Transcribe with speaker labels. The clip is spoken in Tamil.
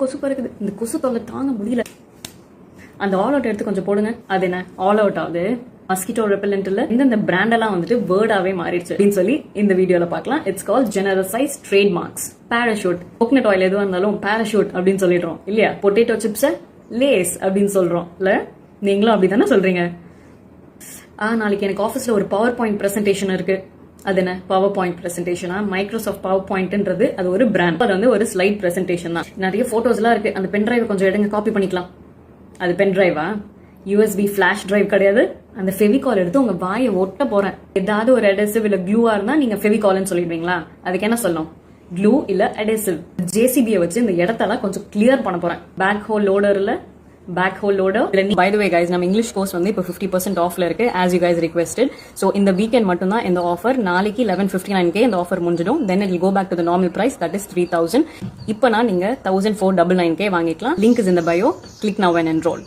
Speaker 1: கொசு பறக்குது, இந்த கொசு தொல்லை தாங்க முடியல. அந்த ஆல் அவுட் எடுத்து கொஞ்சம் போடுங்க. அது என்ன ஆல் அவுட் ஆகுது? மஸ்கிட்டோ ரெப்பலண்ட்ல இந்த பிராண்டெல்லாம் வந்துட்டு வேர்டாவே மாறிடுச்சு அப்படின்னு சொல்லி இந்த வீடியோல பார்க்கலாம். It's call genericised trademarks. Parachute, coconut oil எதுவாக இருந்தாலும் பாராஷூட் அப்படின்னு சொல்லிடுறோம் இல்லையா? பொட்டேட்டோ சிப்ஸை லேஸ் அப்படின்னு சொல்றோம் இல்ல? நீங்களும் அப்படிதானே சொல்றீங்க. நாளைக்கு எனக்கு ஆஃபீஸ்ல ஒரு பவர் பாயிண்ட் பிரசன்டேஷன் இருக்கு. அது என்ன பவர் பாயிண்ட் பிரசன்டேஷனா? மைக்ரோசாஃப்ட் பவர் பாயிண்ட்ன்றது அது ஒரு பிராண்ட். அது வந்து ஒரு ஸ்லைட் பிரசன்டேஷன் தான். நிறைய போட்டோஸ் எல்லாம் இருக்கு. அந்த பென் டிரைவ் கொஞ்சம் எடுங்க, காப்பி பண்ணிக்கலாம். அது பென் டிரைவா? யூஎஸ்பி ஃபிளாஷ் டிரைவ் கிடையாது. அந்த ஃபெவிகால் எடுத்து உங்க வாயை ஒட்ட போறேன். ஏதாவது ஒரு அடெசிவ் இல்ல க்ளூவா இருந்தா நீங்க ஃபெவிகால்னு சொல்லிடுவீங்களா? அதுக்கு என்ன சொல்லணும்? க்ளூ இல்ல அடெசிவ். ஜேசிபியை வச்சு இந்த இடத்தெல்லாம் கொஞ்சம் கிளியர் பண்ண போறேன். பேக் ஹோல் லோடர்ல backhoe loader. By the way guys, நம்ம இங்கிலீஷ் கோர்ஸ் வந்து இப்போ 50% ஆஃப்ல இருக்கு, as you guys requested. So இந்த வீக்கெண்ட் மட்டும் தான் இந்த ஆஃபர். நாளைக்கு 11:59K இந்த ஆஃபர் முடிஞ்சிடும். Then it will go back to the normal price, that is 3,000. இப்போ நான் நீங்க 1,499K வாங்கிக்கலாம். Link is in the bio. Click now and enroll.